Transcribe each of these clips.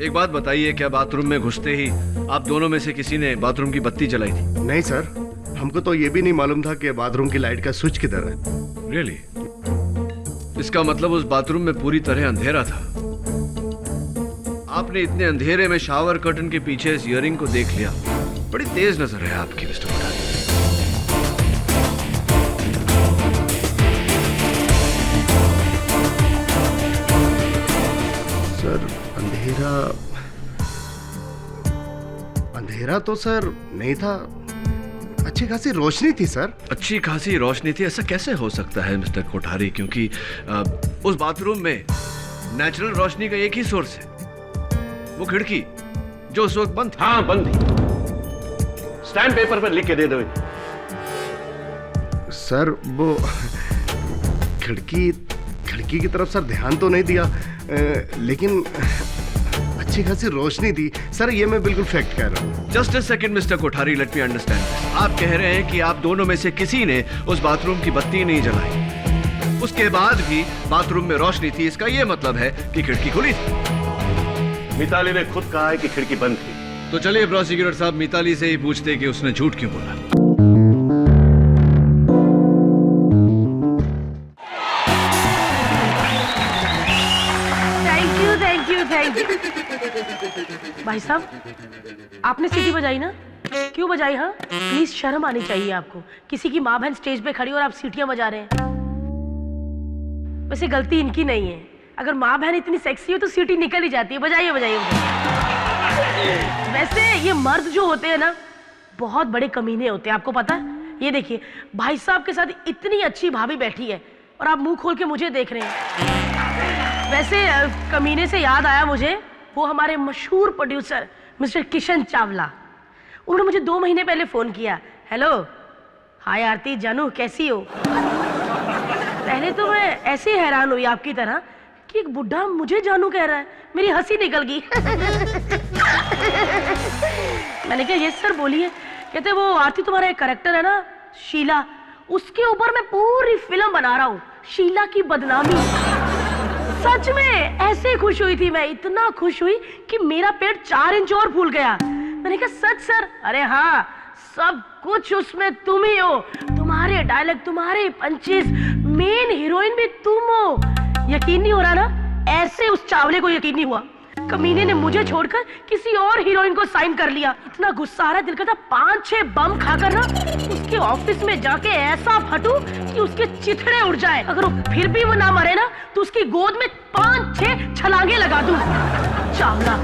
एक बात बताइए, क्या बाथरूम में घुसते ही आप दोनों में से किसी ने बाथरूम की बत्ती जलाई थी? नहीं सर, हमको तो ये भी नहीं मालूम था कि बाथरूम की लाइट का स्विच किधर है। रियली? इसका मतलब उस बाथरूम में पूरी तरह अंधेरा था। आपने इतने अंधेरे में शावर कर्टन के पीछे इस इयरिंग को देख लिया। बड़ी तेज नजर है आपकी मिस्टर कोठारी। सर अंधेरा तो सर नहीं था, अच्छी खासी रोशनी थी सर। अच्छी खासी रोशनी थी, ऐसा कैसे हो सकता है मिस्टर कोठारी? क्योंकि उस बाथरूम में नेचुरल रोशनी का एक ही सोर्स है, वो खिड़की जो उस वक्त बंद थी। हाँ बंद थी। स्टैम्प पेपर पर लिख के दे दो। सर वो खिड़की की तरफ सर ध्यान तो नहीं दिया, लेकिन अच्छी खासी रोशनी थी सर, ये मैं बिल्कुल फैक्ट कह रहा हूँ। Just a second mister Kothari, let me understand. आप कह रहे हैं कि आप दोनों में से किसी ने उस बाथरूम की बत्ती नहीं जलाई, उसके बाद भी बाथरूम में रोशनी थी, इसका यह मतलब है कि खिड़की खुली थी। मिताली ने खुद कहा है कि खिड़की बंद थी। तो चलिए प्रोसिक्यूटर साहब, मिताली से ही पूछते कि उसने झूठ क्यों बोला। Thank you. भाई साहब, आपने सीटी बजाई ना? क्यों बजाई? हाँ, प्लीज शर्म आनी चाहिए आपको। किसी की माँ बहन स्टेज पे खड़ी और आप सीटियां बजा रहे हैं। वैसे गलती इनकी नहीं है, अगर माँ बहन इतनी सेक्सी हो तो सीटी निकल ही जाती है। बजाइए बजाइए। वैसे ये मर्द जो होते हैं ना, बहुत बड़े कमीने होते हैं, आपको पता है? ये देखिए, भाई साहब के साथ इतनी अच्छी भाभी बैठी है और आप मुंह खोल के मुझे देख रहे हैं। वैसे कमीने से याद आया मुझे, वो हमारे मशहूर प्रोड्यूसर मिस्टर किशन चावला, उन्होंने मुझे 2 महीने पहले फोन किया। हेलो, हाय आरती जानू, कैसी हो? पहले तो मैं ऐसे हैरान हुई आपकी तरह कि एक बुढ़ा मुझे जानू कह रहा है, मेरी हंसी निकल गई। मैंने कहा यस सर बोलिए। कहते वो आरती तुम्हारा एक कैरेक्टर है ना शीला, उसके ऊपर मैं पूरी फिल्म बना रहा हूँ, शीला की बदनामी। सच में ऐसे खुश हुई थी मैं, इतना खुश हुई कि मेरा पेट 4 इंच और फूल गया। मैंने कहा सच सर? अरे हाँ, सब कुछ उसमें तुम ही हो, तुम्हारे डायलॉग, तुम्हारे पंचेस, मेन हीरोइन भी तुम हो। यकीन नहीं हो रहा ना? ऐसे उस चावले को यकीन नहीं हुआ। कमीने ने मुझे छोड़कर किसी और हीरोइन को साइन कर लिया। इतना गुस्सा आ रहा, दिल करता 5-6 बम खाकर ना उसके ऑफिस में जाके ऐसा फटूं कि उसके चिथड़े उड़ जाए। अगर वो फिर भी वो ना मरे ना तो उसकी गोद में 5-6 छलांगे लगा दूं। चावला।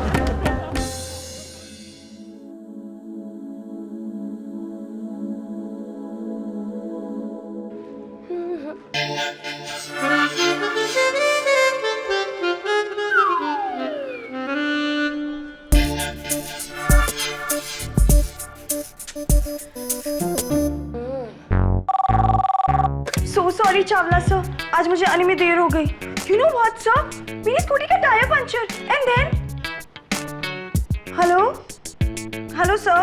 सॉरी चावला सर, आज मुझे आने में देर हो गई। यू नो व्हाट सर, मेरी स्कूटी का tyre puncture and then hello sir.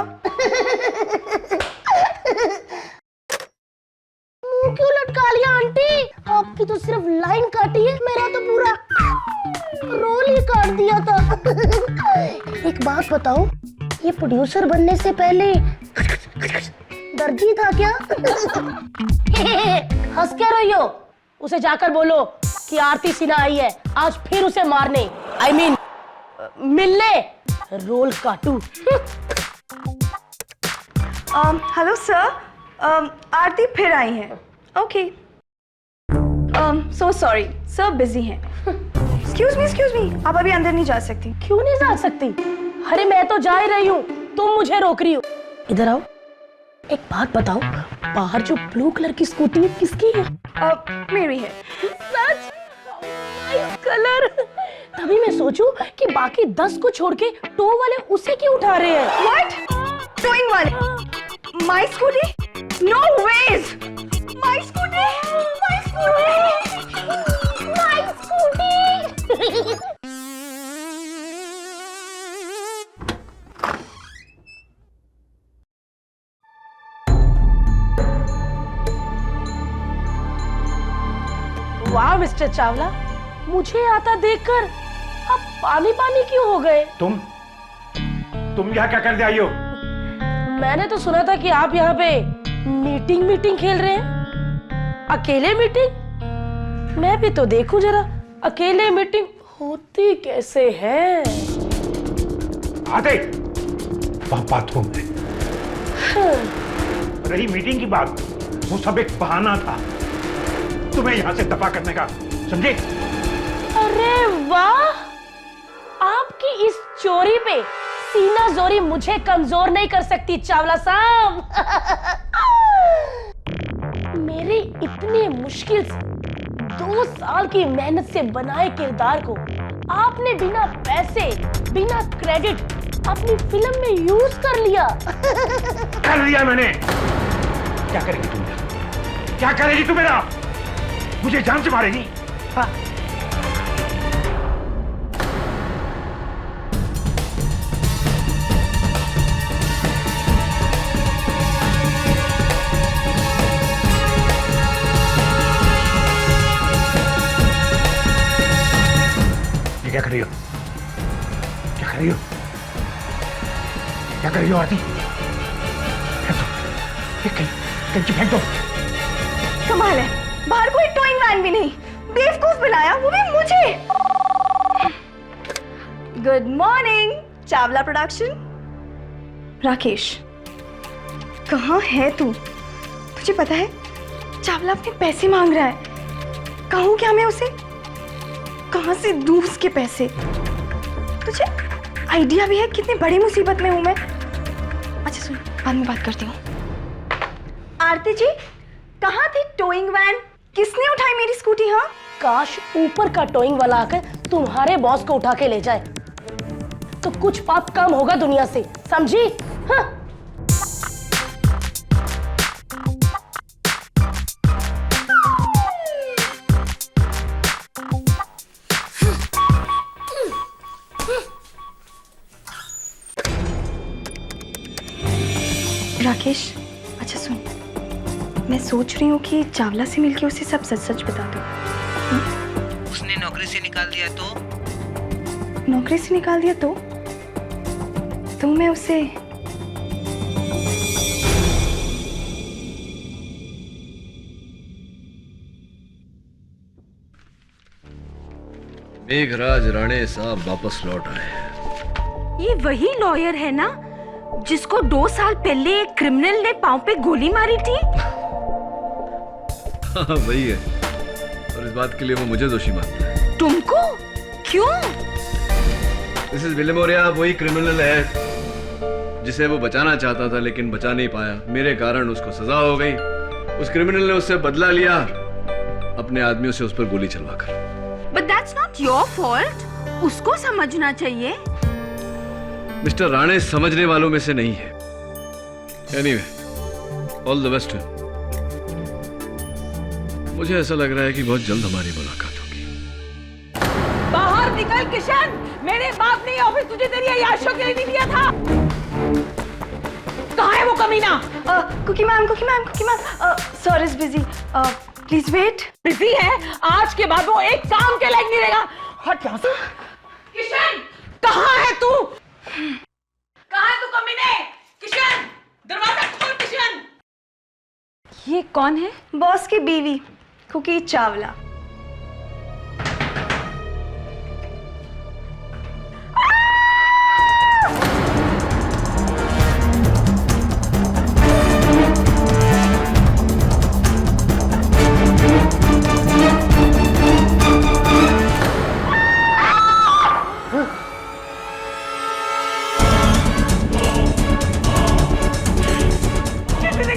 मुंह क्यों लटका लिया आंटी? आपकी तो सिर्फ लाइन काटी है, मेरा तो पूरा रोल ही काट दिया था। एक बात बताओ, ये प्रोड्यूसर बनने से पहले दर्जी था क्या? हंस क्या रही हो? उसे जाकर बोलो कि आरती सिन्हा आई है, आज फिर उसे मारने, I mean, मिलने रोल काटू। हेलो सर, आरती फिर आई है। Okay, so sorry sir, busy हैं। एक्सक्यूज मी, आप अभी अंदर नहीं जा सकती। क्यों नहीं जा सकती? अरे मैं तो जा ही रही हूँ, तुम मुझे रोक रही हो। इधर आओ, एक बात बताओ, बाहर जो ब्लू कलर की स्कूटी है किसकी है? मेरी है। सच? Nice colour. तभी मैं सोचूं कि बाकी 10 को छोड़ के टो वाले उसे क्यों उठा रहे हैं? व्हाट? टोइंग वाले? My scooty? No way! My scooty! My scooty! My scooty! वाह मिस्टर चावला, मुझे आता देखकर आप पानी पानी क्यों हो गए? तुम यहाँ क्या करने आई हो? मैंने तो सुना था कि आप यहाँ पे मीटिंग खेल रहे हैं। अकेले मीटिंग? मैं भी तो देखूं जरा अकेले मीटिंग होती कैसे है। आते बाथरूम में रही मीटिंग की बात, वो सब एक बहाना था तुम्हें यहाँ से दफा करने का, समझे? अरे वाह, आपकी इस चोरी पे सीना जोरी मुझे कमजोर नहीं कर सकती चावला साहब। मेरी इतनी मुश्किल से 2 साल की मेहनत से बनाए किरदार को आपने बिना पैसे बिना क्रेडिट अपनी फिल्म में यूज कर लिया। कर लिया मैंने। क्या करेगी तुम? क्या करेगी तू मेरा? मुझे जान से मारेगी? हाँ? क्या कर रही हो? क्या कर रही हो? क्या कर रही हो आरती? फेंक दो। कमाल है, बाहर कोई टोइंग वैन भी नहीं, बेवकूफ बनाया, वो भी मुझे। Good morning Chawla production. Rakesh, कहाँ है तू? तुझे पता है चावला अपने पैसे मांग रहा है। कहूँ क्या मैं उसे? कहाँ से दूँ उसके पैसे? तुझे आइडिया भी है कितनी बड़ी मुसीबत में हूँ मैं? अच्छा सुन, बाद में बात करती हूँ। आरती जी, कहाँ थी टोइंग वैन? किसने उठाई मेरी स्कूटी? हाँ, काश ऊपर का टोइंग वाला आकर तुम्हारे बॉस को उठा के ले जाए तो कुछ पाप कम होगा दुनिया से, समझी? हाँ? राकेश, अच्छा सुन, मैं सोच रही हूँ कि चावला से मिलके उसे सब सच सच बता दूँ। उसने नौकरी से निकाल दिया तो? नौकरी से निकाल दिया तो मैं उसे मेघराज राणे साहब वापस लौट आए। ये वही लॉयर है ना जिसको 2 साल पहले एक क्रिमिनल ने पांव पे गोली मारी थी? हाँ वही है, और इस बात के लिए वो मुझे दोषी मानता है। तुमको? क्यों? मिसेस विलेमोरिया वही क्रिमिनल है जिसे वो बचाना चाहता था लेकिन बचा नहीं पाया। मेरे कारण उसको सजा हो गई। उस क्रिमिनल ने उससे बदला लिया अपने आदमियों से उस पर गोली चलवाकर। But that's not your fault. उसको समझना चाहिए। मिस्टर राणे समझने वालों में से नहीं है। Anyway, all the best. मुझे ऐसा लग रहा है कि बहुत जल्द हमारी मुलाकात होगी। बाहर निकल किशन, मेरे बाप ने ऑफिस तुझे तेरी अय्याशों के लिए नहीं दिया था। कहाँ है वो कमीना? Cookie ma'am, sir is busy, please wait. Busy है? आज के बाद वो एक काम के लायक नहीं रहेगा। हट यहाँ से। किशन, कहाँ है तू? कहाँ है तू कमीने? किशन, दरवाजा खोल किशन। ये कौन है? बॉस की बीवी कुकी चावला।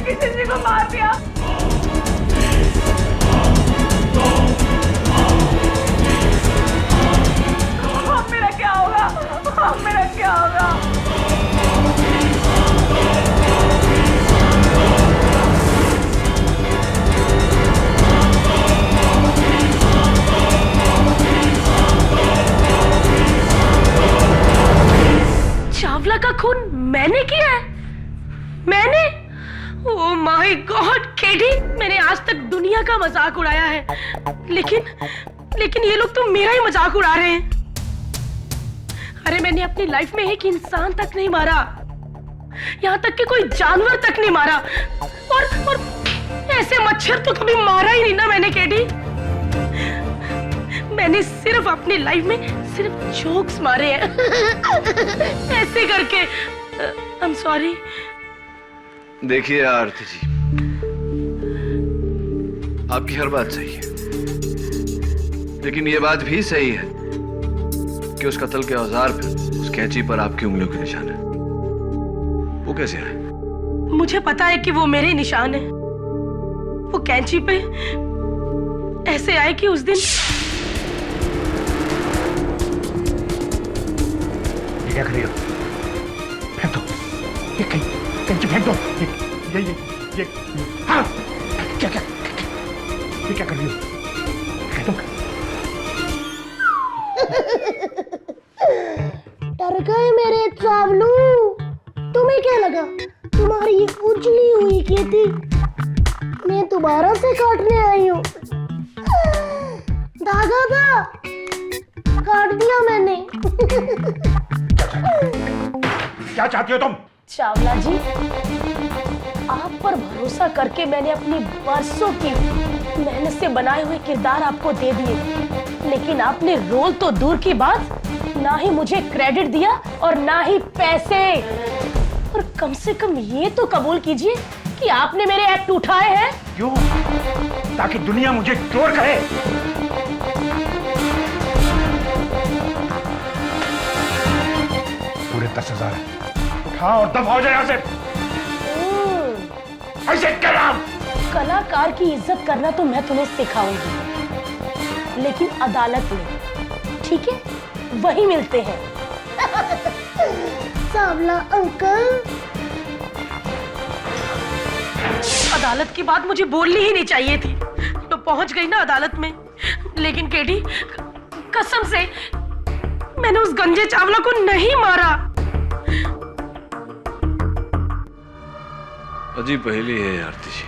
किसी को मार दिया। मेरा क्या होगा? मेरा क्या होगा? चावला का खून मैंने किया है? मैंने? ओह माय गॉड केडी, मैंने आज तक दुनिया का मजाक उड़ाया है, लेकिन ये लोग तो मेरा ही मजाक उड़ा रहे हैं। अरे मैंने अपनी लाइफ में एक इंसान तक नहीं मारा, यहाँ तक कि कोई जानवर तक नहीं मारा। और ऐसे मच्छर तो कभी मारा ही नहीं ना मैंने केडी। मैंने सिर्फ अपनी लाइफ में सिर्फ जोक्स मारे हैं ऐसे करके। आई एम सॉरी। देखिए आरती जी, आपकी हर बात सही है, लेकिन ये बात भी सही है कि उस कत्ल के औजार पर, उस कैंची पर आपकी उंगलियों के निशान है। वो कैसे आए? मुझे पता है कि वो मेरे निशान है। वो कैंची पे ऐसे आए कि उस दिन क्या कर रही हो? फेंक दो ये कैंची, फेंक दो ये हाँ, क्या क्या ये क्या कर रही हो? फेंक दो। डर गए मेरे चावलू। तुम्हें क्या लगा तुम्हारी ये उजली हुई खेती मैं दोबारा से काटने आई हूँ? धागा था, काट दिया मैंने। क्या चाहती हो तुम? चावला जी, आप पर भरोसा करके मैंने अपनी बरसों की मेहनत से बनाए हुए किरदार आपको दे दिए, लेकिन आपने रोल तो दूर की बात, ना ही मुझे क्रेडिट दिया और ना ही पैसे। और कम से कम ये तो कबूल कीजिए कि आपने मेरे एक्ट उठाए हैं। क्यों? ताकि दुनिया मुझे चोर कहे। पूरे 10,000 है। उठा और दफा हो जाए यहाँ से। ऐसे कलाम। कलाकार की इज्जत करना तो मैं तुम्हें सिखाऊंगी, लेकिन अदालत में, ठीक है? वही मिलते हैं। चावला अंकल, अदालत की बात मुझे बोलनी ही नहीं चाहिए थी, तो पहुंच गई ना अदालत में। लेकिन केडी, कसम से मैंने उस गंजे चावला को नहीं मारा। अजीब पहेली है आरती जी।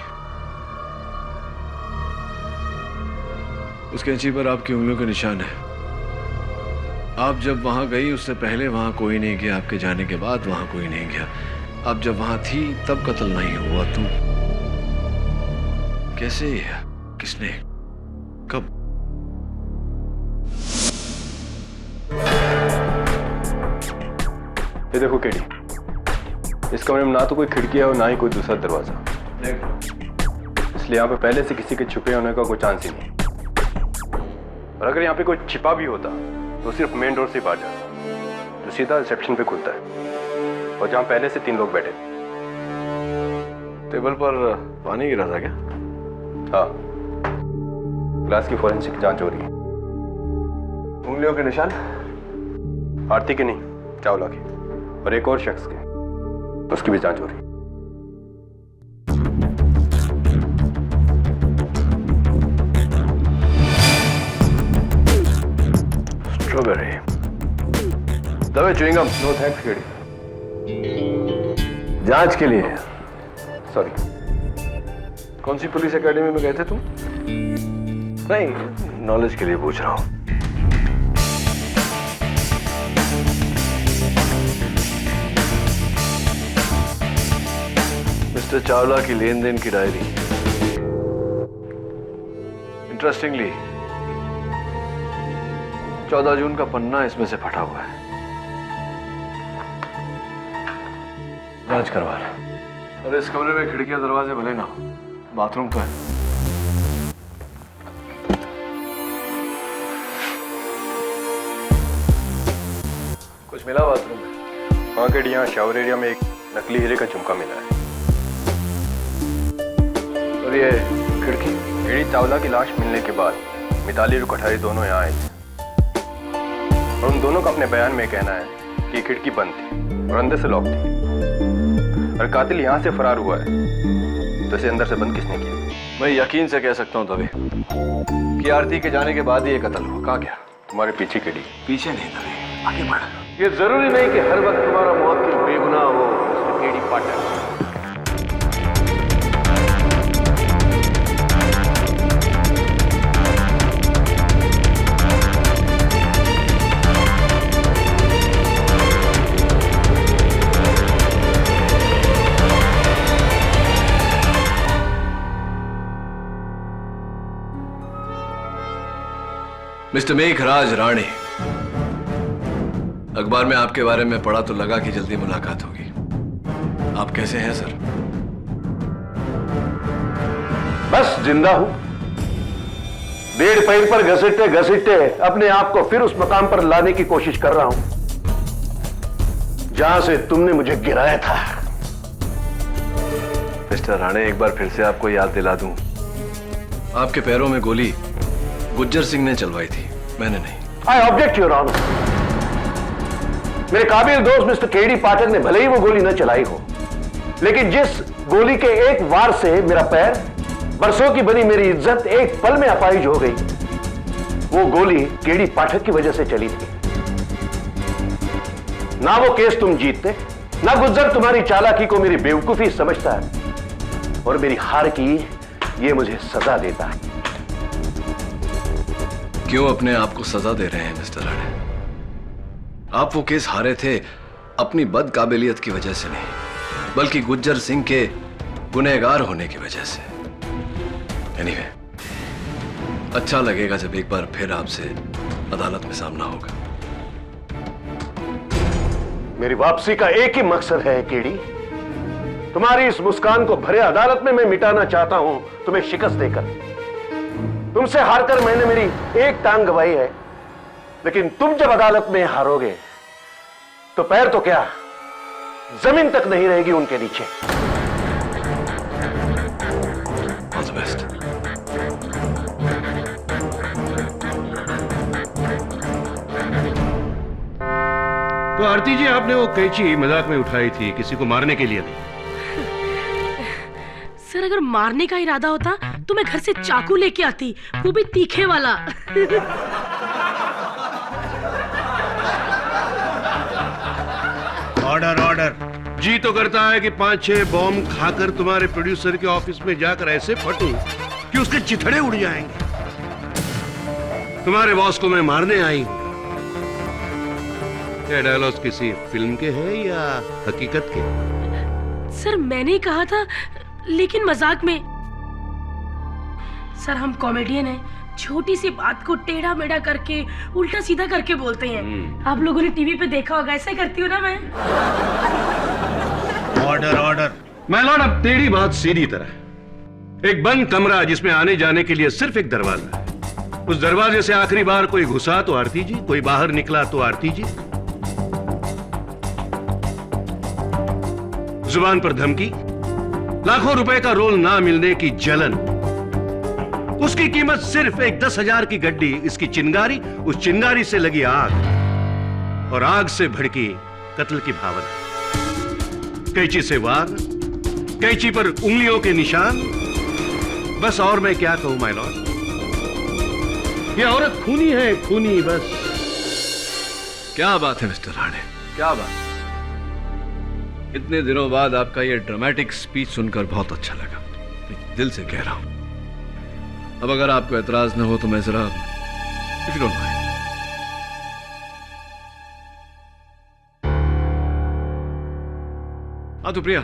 उस कैंची पर आपकी उंगलियों के निशान है। आप जब वहां गई उससे पहले वहां कोई नहीं गया, आपके जाने के बाद वहां कोई नहीं गया। आप जब वहां थी तब कत्ल नहीं हुआ। तुम कैसे, किसने, कब? ये देखो केडी, इस कमरे में ना तो कोई खिड़की है और ना ही कोई दूसरा दरवाजा, इसलिए यहाँ पे पहले से किसी के छुपे होने का कोई चांस ही नहीं। और अगर यहाँ पे कोई छिपा भी होता तो सिर्फ मेन डोर से बाहर जाता, जो सीधा रिसेप्शन पे खुलता है, और जहाँ पहले से 3 लोग बैठे थे। टेबल पर पानी गिरा था क्या? हाँ, ग्लास की फॉरेंसिक जांच हो रही है। उंगलियों के निशान? आरती के नहीं, चावला के, और एक और शख्स के, उसकी भी जांच हो रही है। स्ट्रॉबेरी, दबे च्युइंगम। No thanks KD. जांच के लिए। सॉरी। कौन सी पुलिस एकेडमी में गए थे तुम? नहीं, नॉलेज के लिए पूछ रहा हूं। मिस्टर चावला की लेन देन की डायरी। इंटरेस्टिंगली 14 जून का पन्ना इसमें से फटा हुआ है। जांच करवा रहा। अरे इस कमरे में खिड़कियां दरवाजे भले ना हो, बाथरूम तो है। कुछ मिला बाथरूम में? हाँ केडी, यहाँ शावर एरिया में एक नकली हीरे का झुमका मिला है। और ये खिड़की? केडी, चावला की लाश मिलने के बाद मिताली और कोठारी दोनों यहाँ आए थे, और उन दोनों का अपने बयान में कहना है कि खिड़की बंद थी और अंदर से लॉक थी, और कातिल यहाँ से फरार हुआ है, तो इसे अंदर से बंद किसने किया? मैं यकीन से कह सकता हूँ तभी कि आरती के जाने के बाद ही ये कत्ल हुआ। कहाँ गया? तुम्हारे पीछे केडी। पीछे नहीं तभी, आगे बढ़। ये जरूरी नहीं कि हर वक्त तुम्हारा मुवक्किल बेगुनाह हो, KD partner. Mister Meghraj Rane, अखबार में आपके बारे में पढ़ा तो लगा कि जल्दी मुलाकात होगी। आप कैसे हैं सर? बस जिंदा हूं। 1.5 पैर पर घसीटते घसीटते अपने आप को फिर उस मकाम पर लाने की कोशिश कर रहा हूं जहां से तुमने मुझे गिराया था। मिस्टर राणे, एक बार फिर से आपको याद दिला दूं, आपके पैरों में गोली गुज्जर सिंह ने चलवाई थी, मैंने नहीं। I object your honour. मेरे काबिल दोस्त मिस्टर केडी पाठक ने भले ही वो गोली न चलाई हो, लेकिन जिस गोली के एक वार से मेरा पैर, बरसों की बनी मेरी इज्जत एक पल में अपाहिज हो गई, वो गोली केडी पाठक की वजह से चली थी। ना वो केस तुम जीतते, ना गुज्जर तुम्हारी चालाकी को मेरी बेवकूफी समझता है, और मेरी हार की ये मुझे सजा देता है। क्यों अपने आप को सजा दे रहे हैं मिस्टर राणे? आप वो केस हारे थे अपनी बदकाबिलियत की वजह से नहीं, बल्कि गुज्जर सिंह के गुनहगार होने की वजह से। एनीवे, अच्छा लगेगा जब एक बार फिर आपसे अदालत में सामना होगा। मेरी वापसी का एक ही मकसद है केडी, तुम्हारी इस मुस्कान को भरे अदालत में मैं मिटाना चाहता हूं, तुम्हें शिकस्त देकर। तुमसे हारकर मैंने मेरी एक टांग गंवाई है, लेकिन तुम जब अदालत में हारोगे तो पैर तो क्या, जमीन तक नहीं रहेगी उनके नीचे। All the best. तो आरती जी, आपने वो कैंची मजाक में उठाई थी, किसी को मारने के लिए नहीं। सर, अगर मारने का इरादा होता तो मैं घर से चाकू लेके आती, वो भी तीखे वाला। Order order. जी तो करता है कि 5-6 बॉम्ब खाकर तुम्हारे प्रोड्यूसर के ऑफिस में जाकर ऐसे फटूं कि उसके चिथड़े उड़ जाएंगे। तुम्हारे बॉस को मैं मारने आई हूं। ये डायलॉग किसी फिल्म के हैं या हकीकत के? सर, मैंने कहा था, लेकिन मजाक में। सर, हम कॉमेडियन हैं, छोटी सी बात को टेढ़ा मेढ़ा करके उल्टा सीधा करके बोलते हैं। आप लोगों ने टीवी पे देखा होगा, ऐसे करती हूँ ना मैं। Order order. मैं लॉर्ड, अब टेढ़ी बात सीधी तरह। एक बंद कमरा जिसमें आने जाने के लिए सिर्फ एक दरवाजा है। उस दरवाजे से आखिरी बार कोई घुसा तो आरती जी, कोई बाहर निकला तो आरती जी। जुबान पर धमकी, लाखों रुपए का रोल ना मिलने की जलन, उसकी कीमत सिर्फ एक 10,000 की गड्डी, इसकी चिंगारी, उस चिंगारी से लगी आग, और आग से भड़की कत्ल की भावना। कैंची से वार, कैंची पर उंगलियों के निशान, बस और मैं क्या कहूं माय लॉर्ड। ये औरत खूनी है, खूनी बस। क्या बात है मिस्टर राणे, क्या बात। इतने दिनों बाद आपका ये ड्रामेटिक स्पीच सुनकर बहुत अच्छा लगा, दिल से कह रहा हूं। अब अगर आपको एतराज न हो तो मैं जरा, इफ यू डोंट माइंड। तो प्रिया,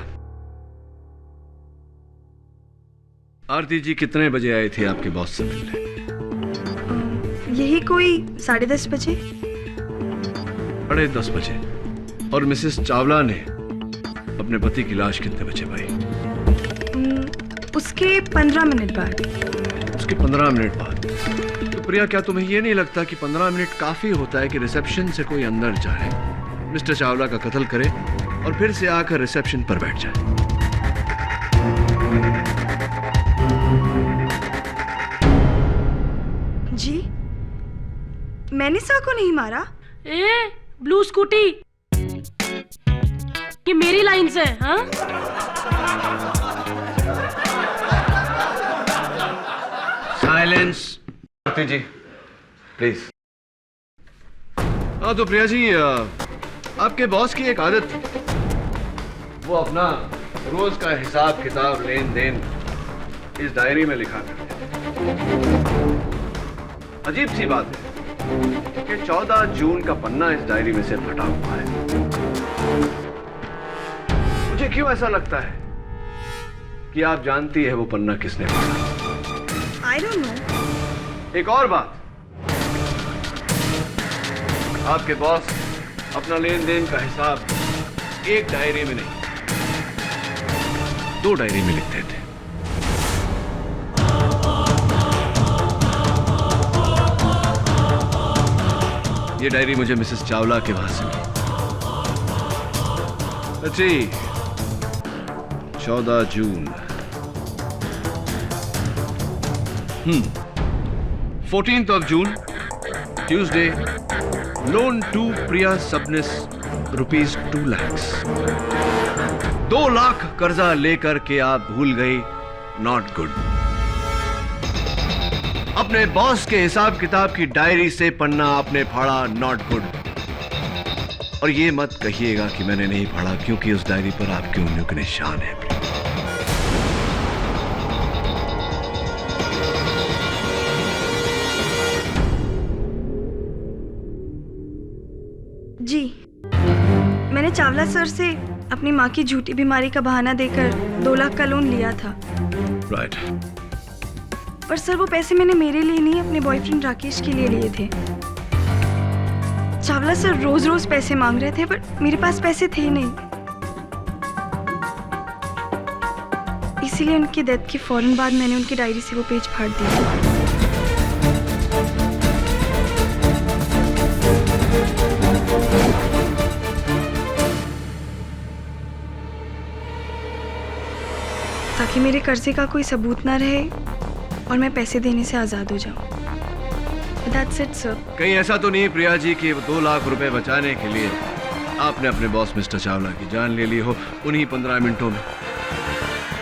आरती जी कितने बजे आई थी आपके बॉस से मिलने? यही कोई 10:30 बजे। 10:30 बजे। और मिसेस चावला ने अपने पति की लाश कितने बजे पाई? उसके 15 मिनट बाद। उसके 15 मिनट बाद। तो प्रिया, क्या तुम्हें यह नहीं लगता कि 15 मिनट काफी होता है कि रिसेप्शन से कोई अंदर जाए, मिस्टर चावला का कत्ल करे और फिर से आकर रिसेप्शन पर बैठ जाए? जी, मैंने सर को नहीं मारा। ब्लू स्कूटी, ये मेरी लाइन से, हाँ? साइलेंस। आरती जी, प्लीज। हाँ तो प्रिया जी, आपके बॉस की एक आदत थी, वो अपना रोज का हिसाब किताब, लेन देन इस डायरी में लिखा करते थे। अजीब सी बात है कि 14 जून का पन्ना इस डायरी में से फटा हुआ है। मुझे क्यों ऐसा लगता है कि आप जानती है वो पन्ना किसने फाड़ा? I don't know. एक और बात, आपके बॉस अपना लेन देन का हिसाब एक डायरी में नहीं 2 डायरी में लिखते थे। ये डायरी मुझे मिसेस चावला के वहां से मिली। अच्छी 14 जून 14th of June, Tuesday, loan to Priya Subnis rupees 2 lakhs. 2 lakh कर्जा लेकर के आप भूल गई, नॉट गुड। अपने बॉस के हिसाब किताब की डायरी से पन्ना आपने फाड़ा, नॉट गुड। और ये मत कहिएगा कि मैंने नहीं पढ़ा, क्योंकि उस डायरी पर आपकी उंगलियों के निशान है। जी, मैंने चावला सर से अपनी माँ की झूठी बीमारी का बहाना देकर 2 लाख का लोन लिया था। राइट। पर सर वो पैसे मैंने मेरे लिए नहीं, अपने बॉयफ्रेंड राकेश के लिए लिए थे। चावला सर रोज रोज पैसे मांग रहे थे, पर मेरे पास पैसे थे नहीं। इसीलिए उनकी डेथ के फौरन बाद मैंने उनकी डायरी से वो पेज फाड़ दिया। ताकि मेरे कर्जे का कोई सबूत ना रहे और मैं पैसे देने से आजाद हो जाऊं। That's it, sir. कहीं ऐसा तो नहीं प्रिया जी कि 2 लाख रुपए बचाने के लिए आपने अपने बॉस मिस्टर चावला की जान ले ली हो उन्हीं 15 मिनटों में?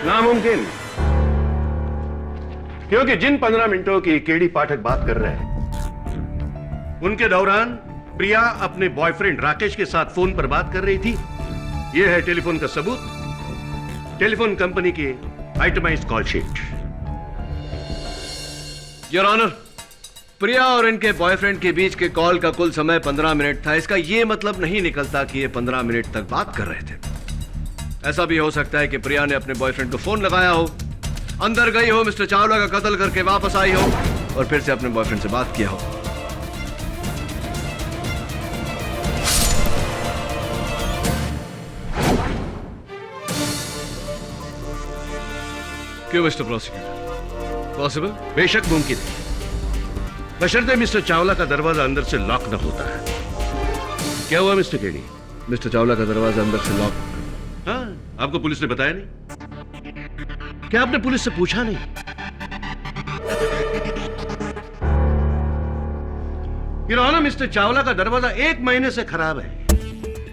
नामुमकिन, क्योंकि जिन 15 मिनटों की केडी पाठक बात कर रहे हैं उनके दौरान प्रिया अपने बॉयफ्रेंड राकेश के साथ फोन पर बात कर रही थी। यह है टेलीफोन का सबूत, टेलीफोन कंपनी की itemised call sheet. Your honour, Priya और इनके बॉयफ्रेंड के बीच के कॉल का कुल समय 15 मिनट था। इसका यह मतलब नहीं निकलता कि ये 15 मिनट तक बात कर रहे थे। ऐसा भी हो सकता है कि प्रिया ने अपने बॉयफ्रेंड को फोन लगाया हो, अंदर गई हो, मिस्टर चावला का कत्ल करके वापस आई हो और फिर से अपने बॉयफ्रेंड से बात किया हो। क्यों मिस्टर प्रोसिक्यूटर? पॉसिबल? बेशक मुमकिन है, बशर्ते मिस्टर चावला का दरवाजा अंदर से लॉक न होता है। क्या हुआ मिस्टर केडी? मिस्टर चावला का दरवाजा अंदर से लॉक। हाँ, आपको पुलिस ने बताया नहीं? क्या आपने पुलिस से पूछा नहीं? ये रहा ना, मिस्टर चावला का दरवाजा 1 महीने से खराब है।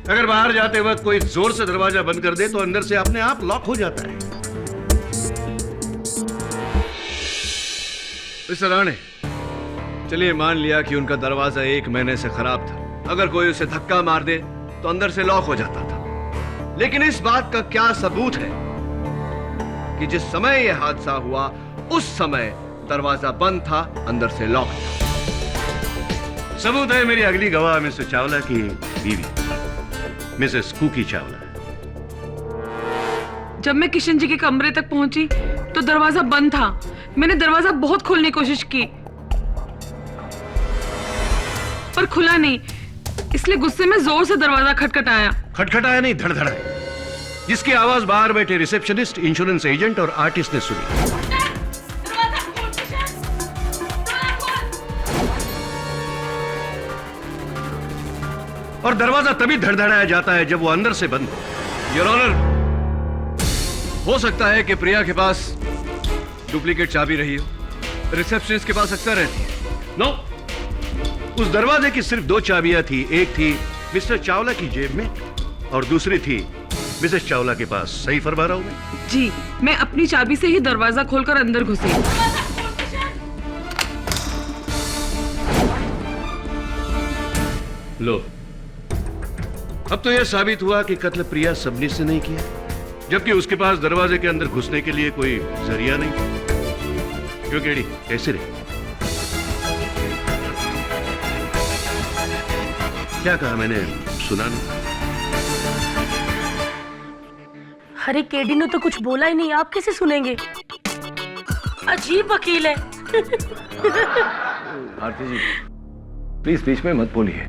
अगर बाहर जाते वक्त कोई जोर से दरवाजा बंद कर दे तो अंदर से अपने आप लॉक हो जाता है। मिस्टर राणे, चलिए मान लिया कि उनका दरवाजा 1 महीने से खराब था। अगर कोई उसे धक्का मार दे तो अंदर से लॉक हो जाता था। लेकिन इस बात का क्या सबूत है कि जिस समय यह हादसा हुआ उस समय दरवाजा बंद था, अंदर से लॉक था? सबूत है मेरी अगली गवाह मिस्टर चावला की बीवी मिसेस कुकी चावला। जब मैं किशन जी के कमरे तक पहुंची तो दरवाजा बंद था। मैंने दरवाजा बहुत खोलने की कोशिश की पर खुला नहीं, इसलिए गुस्से में जोर से दरवाजा खटखटाया। खटखटाया नहीं, धड़धड़ाया, जिसकी आवाज बाहर बैठे रिसेप्शनिस्ट, इंश्योरेंस एजेंट और आर्टिस्ट ने सुनी। और दरवाजा तभी धड़धड़ाया जाता है जब वो अंदर से बंद हो। योर ऑनर, हो सकता है कि प्रिया के पास डुप्लीकेट चाबी रही हो। रिसेप्शनिस्ट के पास अक्सर रहती है। नो, उस दरवाजे की सिर्फ 2 चाबियां थी। एक थी मिस्टर चावला की जेब में और दूसरी थी मिसेस चावला के पास। सही फरमा रहा हूं मैं? जी, मैं अपनी चाबी से ही दरवाजा खोलकर अंदर घुसी। लो, अब तो यह साबित हुआ कि कत्ल प्रिया सबनीस ने नहीं किया, जबकि उसके पास दरवाजे के अंदर घुसने के लिए कोई जरिया नहीं था। क्यों केडी, कैसे रही? क्या कहा मैंने, सुना नहीं? अरे केडी ने तो कुछ बोला ही नहीं, आप कैसे सुनेंगे? अजीब वकील है। आरती जी, प्लीज बीच में मत बोलिए।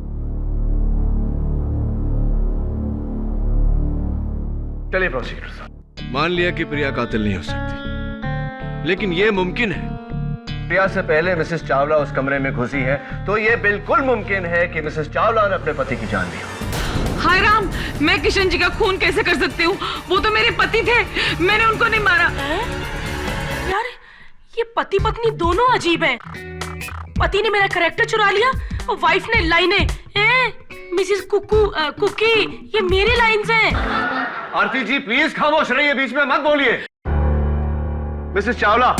चलिए प्रोसीक्यूटर। मान लिया कि प्रिया कातिल नहीं हो सकती, लेकिन यह मुमकिन है प्रिया से पहले मिसेस चावला उस कमरे में घुसी है, तो यह बिल्कुल मुमकिन है कि मिसेस चावला ने अपने पति की जान ली हो। हाय राम, मैं किशन जी का खून कैसे कर सकती हूँ? वो तो मेरे पति थे, मैंने उनको नहीं मारा। यार ये पति पत्नी दोनों अजीब हैं। पति ने मेरा कैरेक्टर चुरा लिया और वाइफ ने लाइनें। मिसेस कुकी, ये मेरी लाइन्स हैं। आरती जी प्लीज खामोश रहिए, बीच में मत बोलिए। मिसेस चावला,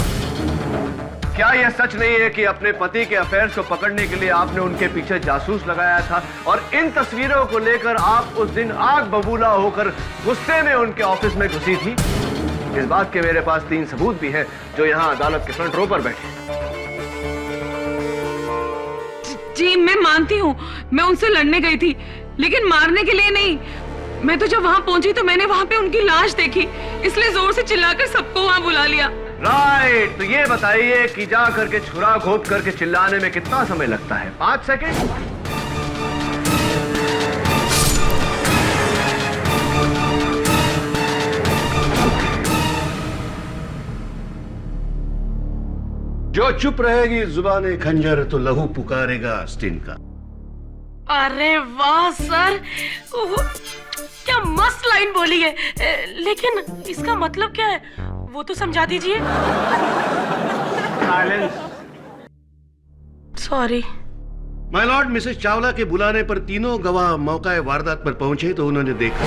क्या यह सच नहीं है कि अपने पति के अफेयर्स को पकड़ने के लिए आपने उनके पीछे जासूस लगाया था और इन तस्वीरों को लेकर आप उस दिन आग बबूला होकर गुस्से में उनके ऑफिस में घुसी थी? इस बात के मेरे पास 3 सबूत भी हैं जो यहां अदालत के फ्रंट रो पर बैठे। जी मैं मानती हूँ, मैं उनसे लड़ने गई थी, लेकिन मारने के लिए नहीं। मैं तो जब वहां पहुंची तो मैंने वहां पे उनकी लाश देखी, इसलिए जोर से चिल्लाकर सबको वहां बुला लिया। राइट, तो ये बताइए कि जा करके छुरा घोंप करके चिल्लाने में कितना समय लगता है? 5 सेकंड? जो चुप रहेगी जुबाने खंजर तो लहू पुकारेगा आस्तीन का। अरे वाह सर, क्या मस्त लाइन बोली है, लेकिन इसका मतलब क्या है वो तो समझा दीजिए। Sorry my Lord, Mrs Chawla के बुलाने पर तीनों गवाह मौका वारदात पर पहुंचे तो उन्होंने देखा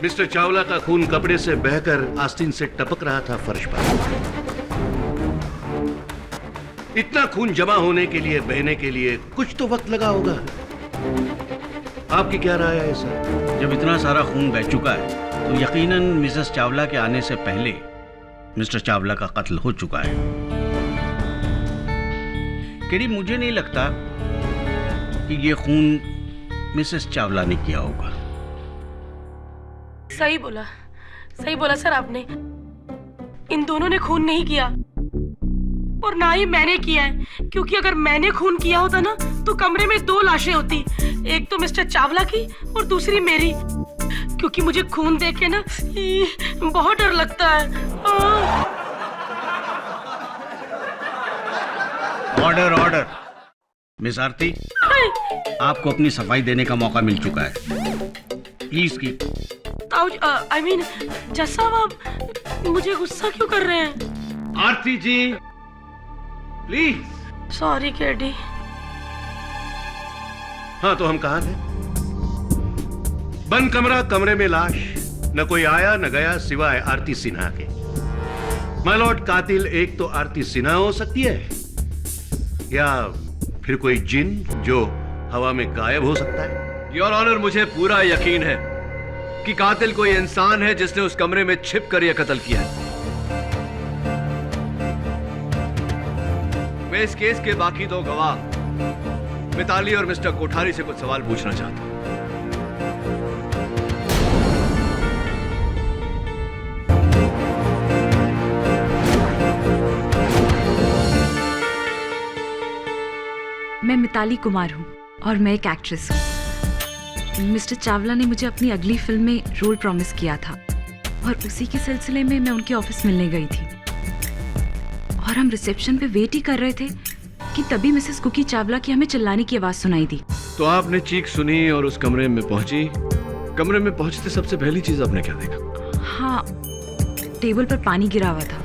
मिस्टर चावला का खून कपड़े से बहकर आस्तीन से टपक रहा था फर्श पर। इतना खून जमा होने के लिए, बहने के लिए कुछ तो वक्त लगा होगा। आपकी क्या राय है सर? जब इतना सारा खून बह चुका है तो यकीनन मिसेस चावला के आने से पहले मिस्टर चावला का कत्ल हो चुका है। केडी, मुझे नहीं लगता कि ये खून मिसेस चावला ने किया होगा। सही बोला सर आपने। इन दोनों ने खून नहीं किया और ना ही मैंने किया है, क्योंकि अगर मैंने खून किया होता ना तो कमरे में 2 लाशें होती, एक तो मिस्टर चावला की और दूसरी मेरी, क्योंकि मुझे खून देख के ना बहुत डर लगता है। ऑर्डर। मिस आरती, आपको अपनी सफाई देने का मौका मिल चुका है। प्लीज की आई मीन जज साहब, आप मुझे गुस्सा क्यों कर रहे हैं? आरती जी प्लीज। Sorry KD. हाँ, तो हम कहां थे? बंद कमरा, कमरे में लाश, न कोई आया न गया सिवाय आरती सिन्हा के। माय लॉर्ड, कातिल एक तो आरती सिन्हा हो सकती है या फिर कोई जिन जो हवा में गायब हो सकता है। योर ऑनर, मुझे पूरा यकीन है कि कातिल कोई इंसान है जिसने उस कमरे में छिप कर यह कत्ल किया है। मैं इस केस के बाकी 2 गवाह मिताली और मिस्टर कोठारी से कुछ सवाल पूछना चाहता हूं। मैं मिताली कुमार हूँ और मैं एक एक्ट्रेस हूँ। मिस्टर चावला ने मुझे अपनी अगली फिल्म में रोल प्रॉमिस किया था और उसी के सिलसिले में मैं उनके ऑफिस मिलने गई थी और हम रिसेप्शन पे वेट ही कर रहे थे कि तभी मिसेस कुकी चावला की हमें चिल्लाने की आवाज सुनाई दी। तो आपने चीख सुनी और उस कमरे में पहुंची। कमरे में पहुंचते सबसे पहली चीज आपने क्या देखा? हाँ, टेबल पर पानी गिरा हुआ था।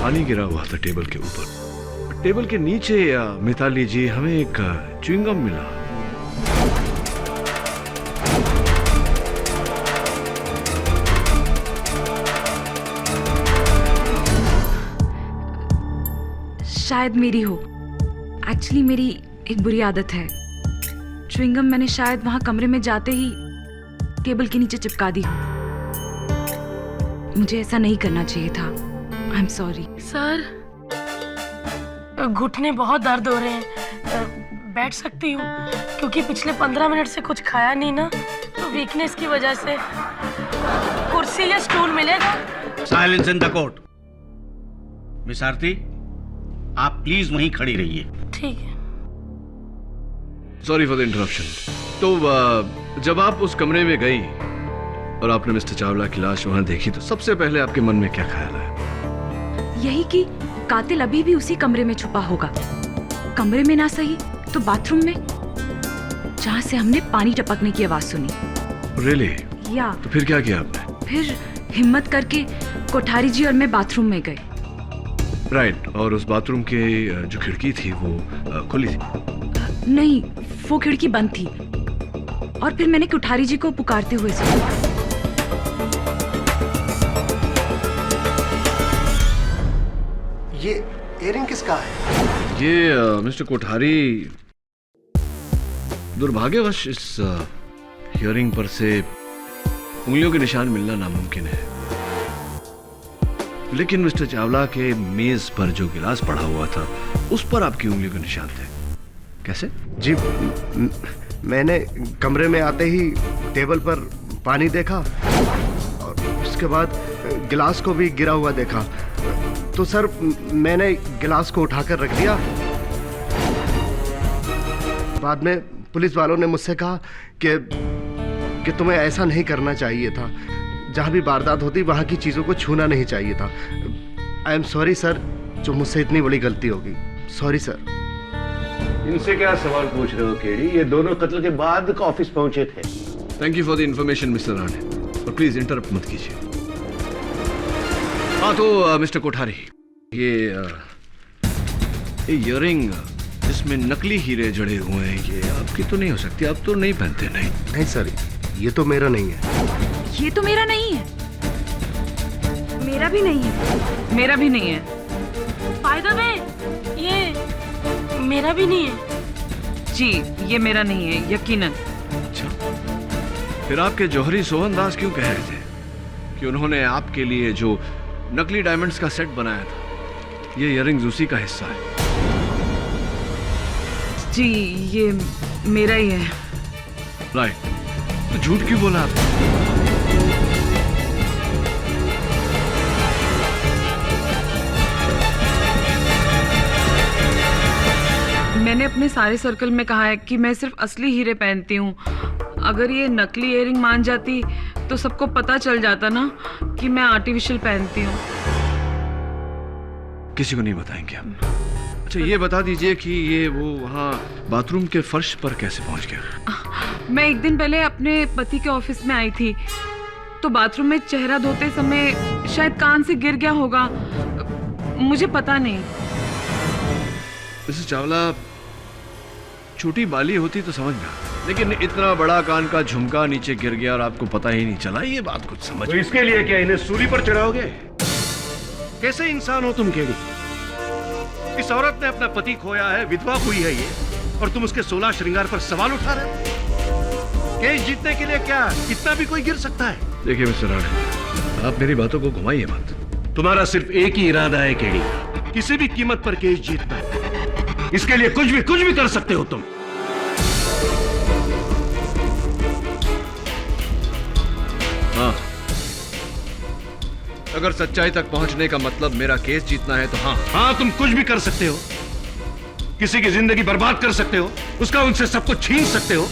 पानी गिरा हुआ था टेबल के ऊपर। टेबल के नीचे मिताली जी हमें एक च्युइंगम मिला। शायद मेरी हो। एक्चुअली मेरी एक बुरी आदत है, च्युइंगम मैंने शायद वहां कमरे में जाते ही टेबल के नीचे चिपका दी। मुझे ऐसा नहीं करना चाहिए था। आई एम सॉरी। सर, घुटने बहुत दर्द हो रहे हैं, बैठ सकती हूँ? क्योंकि पिछले 15 मिनट से कुछ खाया नहीं ना, तो वीकनेस की वजह से। कुर्सी या स्टूल मिलेगा? Silence in the court. Miss Aarti, आप प्लीज वहीं खड़ी रहिए। ठीक है। Sorry for the interruption. तो जब आप उस कमरे में गई और आपने मिस्टर चावला की लाश वहां देखी तो सबसे पहले आपके मन में क्या ख्याल आया? यही कि कातिल अभी भी उसी कमरे में छुपा होगा। कमरे में ना सही तो बाथरूम में, जहां से हमने पानी टपकने की आवाज सुनी। रियली? या तो फिर क्या किया आपने? फिर हिम्मत करके कोठारी जी और मैं बाथरूम में गए। राइट, और उस बाथरूम के जो खिड़की थी वो खुली थी? नहीं, वो खिड़की बंद थी। और फिर मैंने कोठारी जी को पुकारते हुए सुना। ये इयरिंग किसका है? ये मिस्टर कोठारी, दुर्भाग्यवश इस हियरिंग पर से उंगलियों के निशान मिलना नामुमकिन है, लेकिन मिस्टर चावला के मेज पर जो गिलास पड़ा हुआ था उस पर आपकी उंगलियों के निशान थे। कैसे? जी, मैंने कमरे में आते ही टेबल पर पानी देखा और उसके बाद गिलास को भी गिरा हुआ देखा, तो सर मैंने गिलास को उठाकर रख दिया। बाद में पुलिस वालों ने मुझसे कहा कि तुम्हें ऐसा नहीं करना चाहिए था, जहां भी वारदात होती वहां की चीजों को छूना नहीं चाहिए था। आई एम सॉरी सर, जो मुझसे इतनी बड़ी गलती होगी। Sorry sir. इनसे क्या सवाल पूछ रहे हो केडी? ये दोनों कत्ल के बाद का ऑफिस पहुंचे थे। Thank you for the information mister Rane, और प्लीज इंटरप्ट मत कीजिए। हाँ तो मिस्टर कोठारी, ये इयरिंग जिसमें नकली हीरे जड़े हुए हैं, ये आपकी तो नहीं हो सकती? आप तो नहीं पहनते? नहीं सर, ये तो मेरा नहीं है। ये तो मेरा नहीं है। मेरा भी नहीं है। मेरा भी नहीं है। फायदा में ये मेरा भी नहीं है। जी, ये मेरा नहीं है, यकीनन। अच्छा, फिर आपके जौहरी सोहन दास क्यों कह रहे थे कि उन्होंने आपके लिए जो नकली डायमंड्स का सेट बनाया था, ये इयरिंग्स उसी का हिस्सा है? जी, ये मेरा ही है। राइट, तो झूठ क्यों बोला आपने? मैंने अपने सारे सर्कल में कहा है कि मैं सिर्फ असली हीरे पहनती हूँ। अगर ये नकली इयरिंग मान जाती तो सबको पता चल जाता ना कि मैं आर्टिफिशियल पहनती हूँ। किसी को नहीं बताएंगे हम। अच्छा, ये बता दीजिए कि ये वो वहाँ बाथरूम के फर्श पर कैसे पहुँच गया? मैं एक दिन पहले अपने पति के ऑफिस में आई थी, तो बाथरूम में चेहरा धोते समय शायद कान से गिर गया होगा, मुझे पता नहीं। मिसेस चावला, छोटी बाली होती तो समझ में आता, लेकिन इतना बड़ा कान का झुमका नीचे गिर गया और आपको पता ही नहीं चला, ये बात कुछ समझ। तो इसके लिए क्या इन्हें सूली पर चढ़ाओगे? कैसे इंसान हो तुम केडी? इस औरत ने अपना पति खोया है, विधवा हुई है ये, और तुम उसके 16 श्रृंगार पर सवाल उठा रहे हो? केस जीतने के लिए क्या इतना भी कोई गिर सकता है? देखिए मिस्टर राणे, आप मेरी बातों को घुमाइए मत। तुम्हारा सिर्फ एक ही इरादा है केडी, किसी भी कीमत पर केस जीतना। इसके लिए कुछ भी कर सकते हो तुम। हाँ, अगर सच्चाई तक पहुंचने का मतलब मेरा केस जीतना है तो हाँ, तुम कुछ भी कर सकते हो। किसी की जिंदगी बर्बाद कर सकते हो, उसका उनसे सब कुछ छीन सकते हो,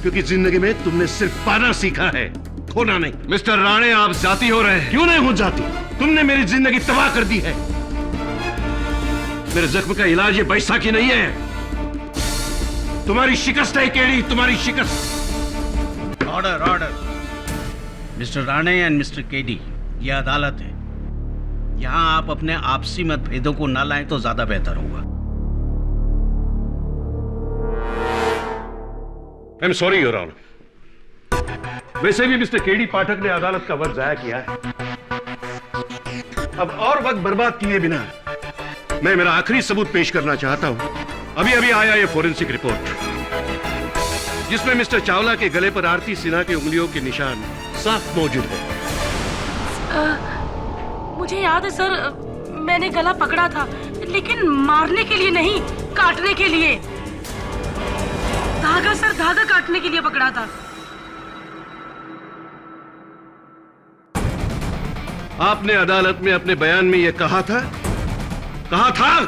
क्योंकि जिंदगी में तुमने सिर्फ पाना सीखा है, खोना नहीं। मिस्टर राणे, आप जाती हो रहे हैं। क्यों नहीं हो जाती? तुमने मेरी जिंदगी तबाह कर दी है। मेरे जख्म का इलाज ये बैसाखी नहीं है, तुम्हारी शिकस्त है केडी, तुम्हारी शिकस्त। Order, order. Mister Rane and mister KD, यह अदालत है। यहां आप अपने आपसी मतभेदों को न लाएं तो ज्यादा बेहतर होगा। I am sorry your honour. वैसे भी मिस्टर केडी पाठक ने अदालत का वक्त जाया किया है। अब और वक्त बर्बाद किए बिना मैं मेरा आखिरी सबूत पेश करना चाहता हूं। अभी अभी आया ये फोरेंसिक रिपोर्ट, जिसमें मिस्टर चावला के गले पर आरती सिन्हा की उंगलियों के निशान साफ मौजूद है। मुझे याद है सर, मैंने गला पकड़ा था, लेकिन मारने के लिए नहीं, काटने के लिए। धागा सर, धागा काटने के लिए पकड़ा था। आपने अदालत में अपने बयान में यह कहा था?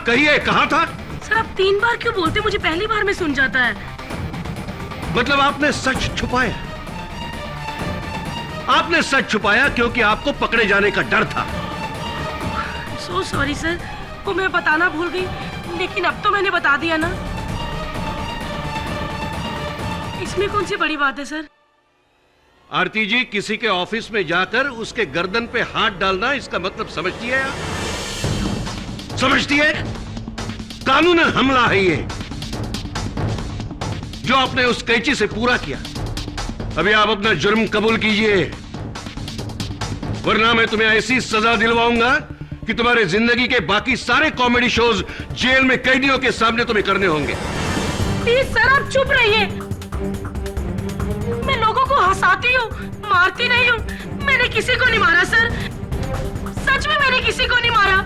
कहिए, कहा था? सर, आप 3 बार क्यों बोलते? मुझे पहली बार में सुन जाता है। मतलब आपने सच छुपाया। आपने सच छुपाया क्योंकि आपको पकड़े जाने का डर था। सो सॉरी सर, वो मैं बताना भूल गई, लेकिन अब तो मैंने बता दिया ना। इसमें कौन सी बड़ी बात है सर? आरती जी, किसी के ऑफिस में जाकर उसके गर्दन पे हाथ डालना, इसका मतलब समझती है आप? समझती है? कानून हमला है ये, जो आपने उस कैची से पूरा किया। अभी आप अपना जुर्म कबूल कीजिए, वरना मैं तुम्हें ऐसी सजा दिलवाऊंगा कि तुम्हारे जिंदगी के बाकी सारे कॉमेडी शोज जेल में कैदियों के सामने तुम्हें करने होंगे। प्लीज सर, आप चुप रहिए। मैं लोगों को हंसाती हूँ, मारती नहीं हूँ। मैंने किसी को नहीं मारा सर, सच में मैंने किसी को नहीं मारा।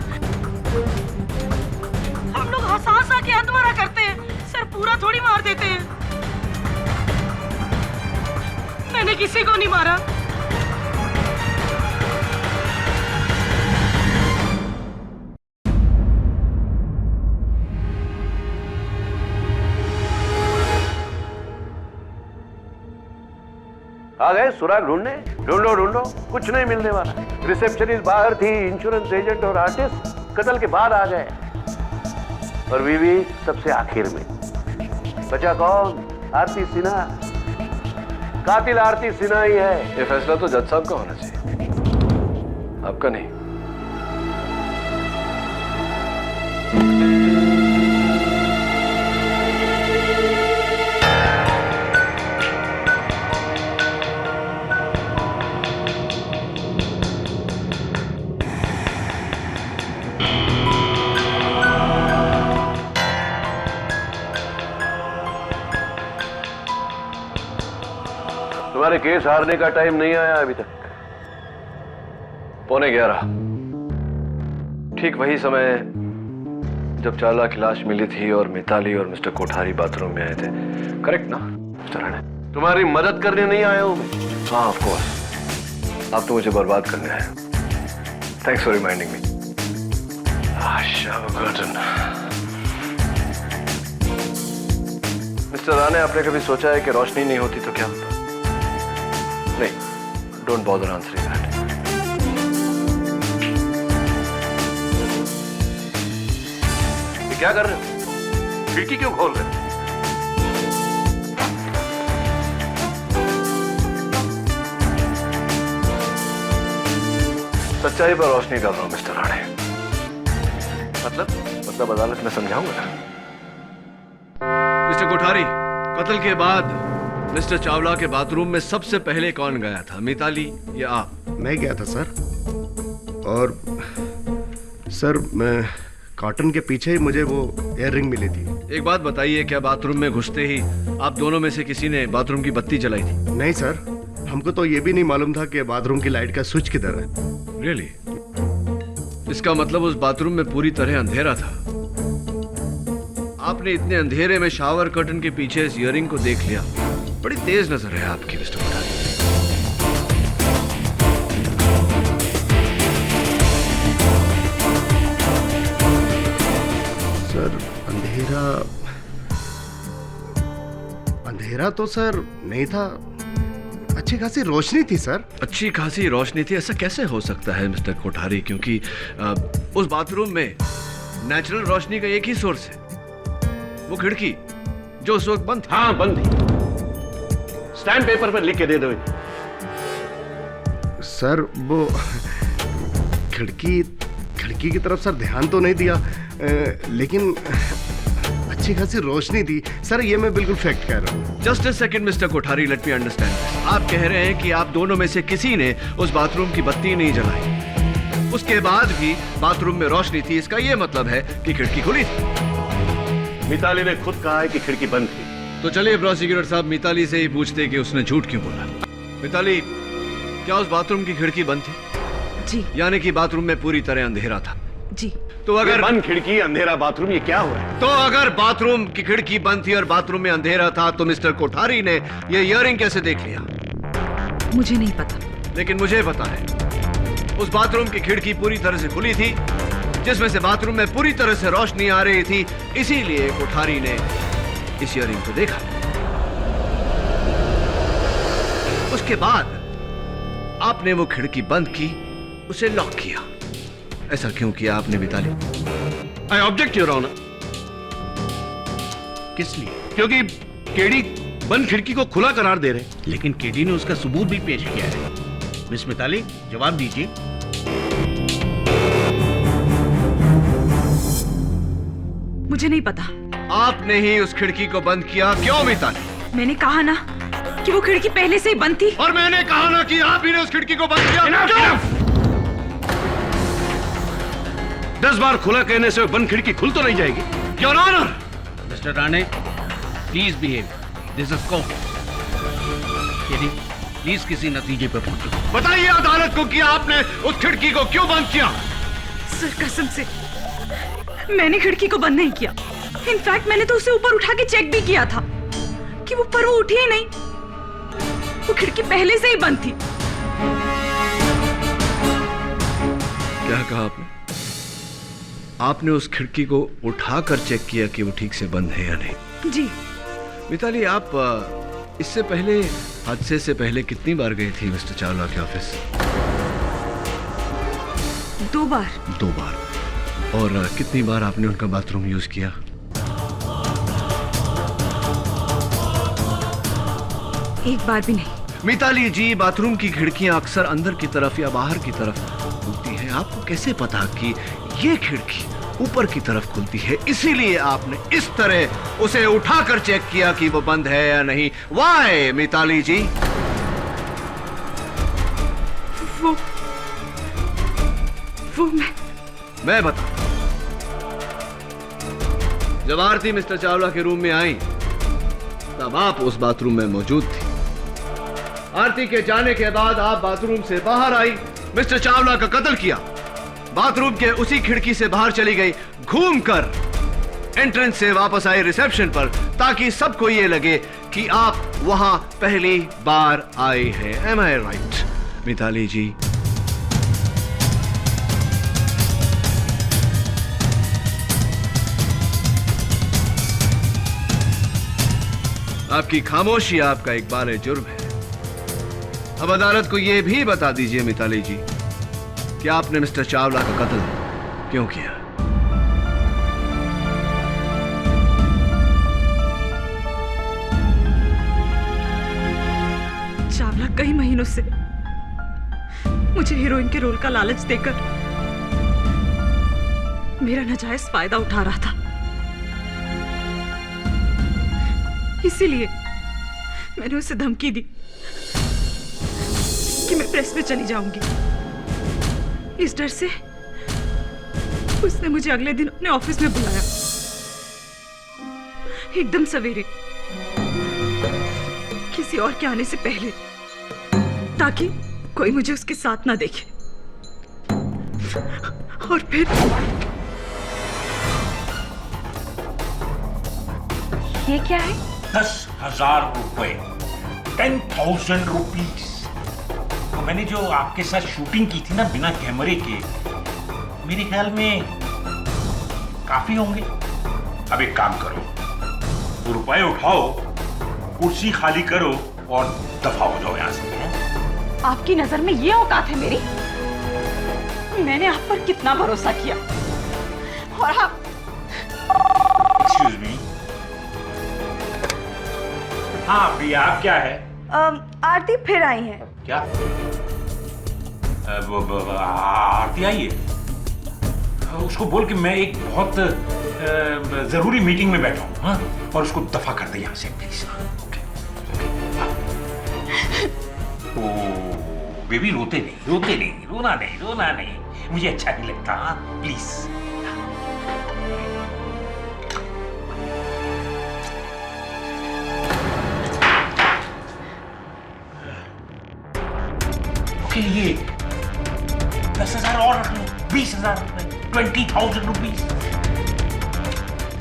हम लोग हंसा के अधमरा करते हैं सर, पूरा थोड़ी मार देते हैं। मैंने किसी को नहीं मारा। आ गए सुराग ढूंढने? ढूंढो ढूंढो, कुछ नहीं मिलने वाला। रिसेप्शनिस्ट बाहर थी, इंश्योरेंस एजेंट और आर्टिस्ट कत्ल के बाद आ गए, और बीवी सबसे आखिर में। बचा कौन? आरती सिन्हा। कातिल आरती सिन्हा ही है। ये फैसला तो जज साहब का होना चाहिए, आपका नहीं। तुम्हारे केस हारने का टाइम नहीं आया अभी तक। 11:15, ठीक वही समय जब चावला की लाश मिली थी और मिताली और मिस्टर कोठारी बाथरूम में आए थे, करेक्ट ना मिस्टर राणे? तुम्हारी मदद करने नहीं आया हूं मैं। हाँ ऑफ कोर्स, आप तो मुझे बर्बाद करने आए। Thanks for reminding me. Mister Rane, आपने कभी सोचा है कि रोशनी नहीं होती तो क्या होता? नहीं, डोंट बॉदर आंसरिंग दैट। ये क्या कर रहे हो? खिड़की क्यों खोल रहे हो? सच्चाई पर रोशनी डाल रहा हूं मिस्टर राणे। मतलब अदालत में समझाऊंगा ना। मिस्टर कोठारी, कत्ल के बाद मिस्टर चावला के बाथरूम में सबसे पहले कौन गया था, मिताली या आप? मैं गया था सर, और सर मैं कॉटन के पीछे ही मुझे वो ईयर रिंग मिली थी। एक बात बताइए, क्या बाथरूम में घुसते ही आप दोनों में से किसी ने बाथरूम की बत्ती जलाई थी? नहीं सर, हमको तो ये भी नहीं मालूम था कि बाथरूम की लाइट का स्विच किधर है। रियली? इसका मतलब उस बाथरूम में पूरी तरह अंधेरा था। आपने इतने अंधेरे में शावर कर्टन के पीछे इस ईयरिंग को देख लिया। बड़ी तेज नजर है आपकी मिस्टर कोठारी। सर अंधेरा तो सर नहीं था, अच्छी खासी रोशनी थी सर। अच्छी खासी रोशनी थी, ऐसा कैसे हो सकता है मिस्टर कोठारी? क्योंकि उस बाथरूम में नेचुरल रोशनी का एक ही सोर्स है, वो खिड़की जो उस वक्त बंद थी। हाँ बंद थी। स्टैम्प पेपर पर लिख के दे दो। सर वो खिड़की की तरफ सर ध्यान तो नहीं दिया, लेकिन अच्छी खासी रोशनी थी सर, ये मैं बिल्कुल फैक्ट कह रहा हूँ। Just a second mister Kothari, let me understand. आप कह रहे हैं कि आप दोनों में से किसी ने उस बाथरूम की बत्ती नहीं जलाई, उसके बाद भी बाथरूम में रोशनी थी, इसका ये मतलब है कि खिड़की खुली थी। मिताली ने खुद कहा है कि खिड़की बंद थी। तो चलिए प्रोसिक्यूटर साहब, मिताली से ही पूछते कि उसने झूठ क्यों बोला। मिताली, क्या उस बाथरूम की खिड़की बंद थी? जी। यानी कि बाथरूम में पूरी तरह अंधेरा था? जी। तो अगर बंद खिड़की, अंधेरा बाथरूम, ये क्या हुआ है? तो अगर बाथरूम की खिड़की बंद थी और बाथरूम में अंधेरा था, तो मिस्टर कोठारी ने ये ईयरिंग कैसे देख लिया? मुझे नहीं पता। लेकिन मुझे पता है। उस बाथरूम की खिड़की पूरी तरह से खुली थी, जिसमें से बाथरूम में पूरी तरह से रोशनी आ रही थी, इसीलिए कोठारी ने इस ईयरिंग को देखा। उसके बाद आपने वो खिड़की बंद की, उसे लॉक किया। ऐसा क्यों किया आपने Mitali? I object your honour. किस लिए? क्योंकि केडी बंद खिड़की को खुला करार दे रहे। लेकिन केडी ने उसका सबूत भी पेश किया है। मिस मिताली, जवाब दीजिए। मुझे नहीं पता। आपने ही उस खिड़की को बंद किया, क्यों मिताली? मैंने कहा ना कि वो खिड़की पहले से ही बंद थी। और मैंने कहा ना कि आप ही ने उस खिड़की को बंद किया। enough! 10 बार खुला कहने से बंद खिड़की खुल तो नहीं जाएगी। Your honour! Mister Rane, please behave. This is court. KD, please किसी नतीजे पर पहुंचो। बताइए अदालत को कि आपने उस खिड़की को क्यों बंद किया? सर कसम से मैंने खिड़की को बंद नहीं किया। इनफैक्ट मैंने तो उसे ऊपर उठा के चेक भी किया था कि वो उठी ही नहीं। वो खिड़की पहले से ही बंद थी। क्या कहा आपने? आपने उस खिड़की को उठाकर चेक किया कि वो ठीक से बंद है या नहीं? जी। मिताली, आप इससे पहले, हादसे से पहले कितनी बार गई थी मिस्टर चावला के ऑफिस? 2 बार। 2 बार। और कितनी बार आपने उनका बाथरूम यूज किया? एक बार भी नहीं। मिताली जी, बाथरूम की खिड़कियां अक्सर अंदर की तरफ या बाहर की तरफ खुलती हैं। आपको कैसे पता कि ये खिड़की ऊपर की तरफ खुलती है? इसीलिए आपने इस तरह उसे उठाकर चेक किया कि वो बंद है या नहीं। वाई मिताली जी? वो मैं बता। जब आरती मिस्टर चावला के रूम में आई तब आप उस बाथरूम में मौजूद थी। आरती के जाने के बाद आप बाथरूम से बाहर आई, मिस्टर चावला का कत्ल किया। बाथरूम के उसी खिड़की से बाहर चली गई, घूमकर एंट्रेंस से वापस आई रिसेप्शन पर, ताकि सबको ये लगे कि आप वहां पहली बार आए हैं। एम आई राइट मिताली जी? आपकी खामोशी आपका इकबाल जुर्म है। अब अदालत को यह भी बता दीजिए मिताली जी कि आपने मिस्टर चावला का कत्ल क्यों किया? चावला कई महीनों से मुझे हीरोइन के रोल का लालच देकर मेरा नाजायज फायदा उठा रहा था। इसीलिए मैंने उसे धमकी दी कि मैं प्रेस में चली जाऊंगी। इस डर से उसने मुझे अगले दिन अपने ऑफिस में बुलाया, एकदम सवेरे, किसी और के आने से पहले, ताकि कोई मुझे उसके साथ ना देखे। और फिर ये क्या है? 10,000 रुपए, 10,000 रुपीज। तो मैंने जो आपके साथ शूटिंग की थी ना बिना कैमरे के, मेरे ख्याल में काफी होंगे। अब एक काम करो, वो रुपए उठाओ, कुर्सी खाली करो और दफा हो जाओ यहां से। आपकी नजर में ये औकात है मेरी? मैंने आप पर कितना भरोसा किया और आप। Excuse me. हाँ प्रिया, आप क्या है? आरती फिर आई है। क्या? आरती आई है? उसको बोल कि मैं एक बहुत जरूरी मीटिंग में बैठा हूँ, हाँ? और उसको दफा कर दे यहाँ से प्लीज। ओ बेबी, रोते नहीं, रोना नहीं, मुझे अच्छा नहीं लगता, हाँ? प्लीज। ओके, ये 10,000 और रख लो, 20,000, 20,000 रुपीज।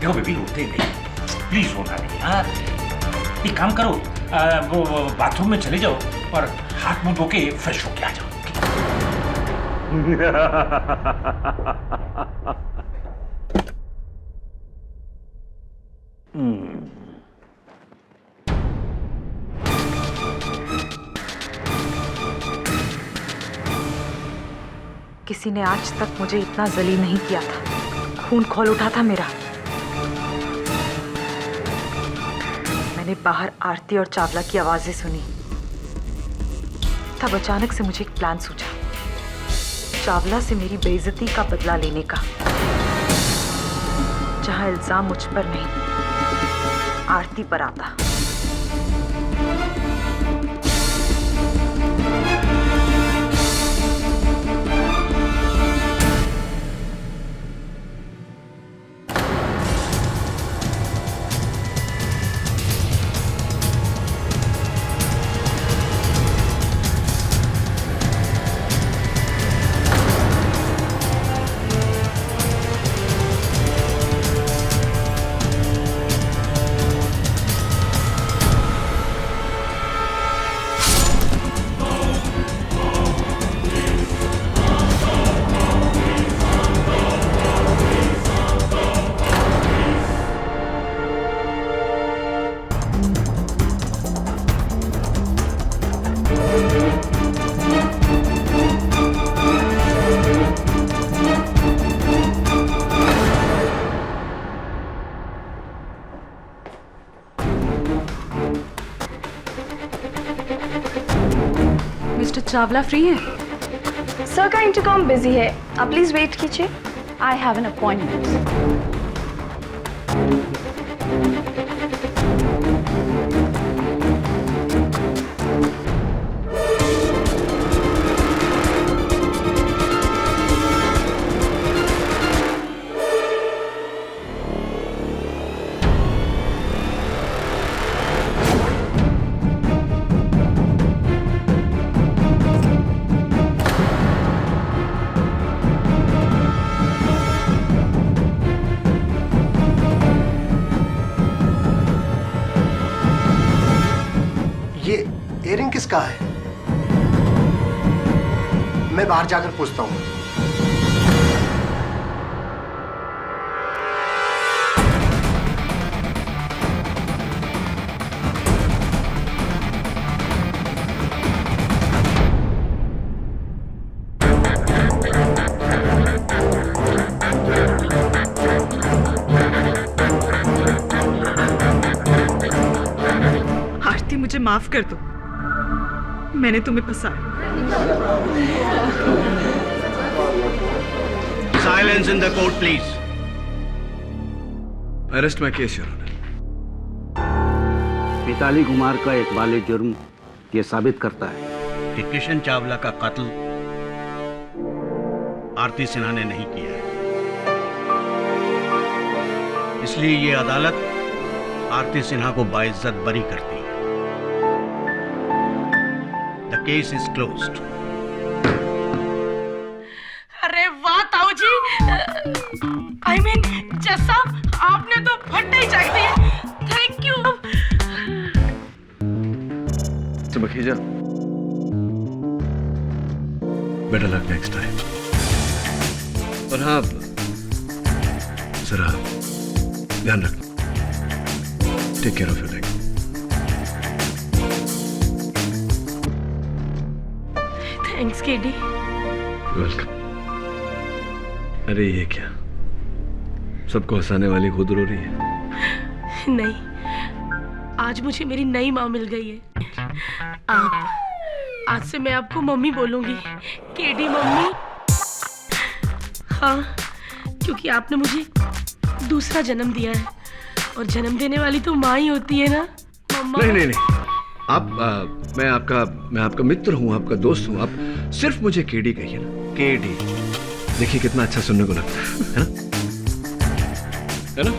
देखो बेबी, रोते नहीं, प्लीज रोना नहीं, हाँ? एक काम करो, वो बाथरूम में चले जाओ और हाथ मुंह धो के फ्रेश होके आ जाओ। किसी ने आज तक मुझे इतना जलील नहीं किया था। खून खौल उठा था मेरा। मैंने बाहर आरती और चावला की आवाजें सुनी। तब अचानक से मुझे एक प्लान सूझा, चावला से मेरी बेइज्जती का बदला लेने का, जहां इल्जाम मुझ पर नहीं आरती पर आता। मिस्टर चावला फ्री है? सर का इंटरकॉम बिजी है, आप प्लीज वेट कीजिए। I have an appointment. ये इयरिंग किसका है? मैं बाहर जाकर पूछता हूँ। मुझे माफ कर दो, मैंने तुम्हें फंसाया। Silence in the court please. Arrest my case your honour. Mitali Kumar का एक वाले जुर्म ये साबित करता है कि किशन चावला का कत्ल आरती सिन्हा ने नहीं किया है। इसलिए ये अदालत आरती सिन्हा को बाइज्जत बरी करती है। The case is closed. अरे वाह ताऊ जी, I mean, जैसा आपने तो फट्टे ही चाक दिए। Thank you. बखीजा, बेटर लक नेक्स्ट टाइम। और हाँ, जरा ध्यान रखना। Take care of your leg. Thanks KD. Welcome. अरे ये क्या, सबको हंसाने वाली खुद रो रही है? नहीं, आज मुझे मेरी नई माँ मिल गई है। आज से मैं आपको मम्मी बोलूंगी, केडी मम्मी। हाँ, क्योंकि आपने मुझे दूसरा जन्म दिया है, और जन्म देने वाली तो माँ ही होती है ना मम्मा। नहीं नहीं नहीं, आप मैं आपका मित्र हूँ, आपका दोस्त हूँ। आप सिर्फ मुझे केडी कहिए ना, केडी। देखिए कितना अच्छा सुनने को लगता है ना?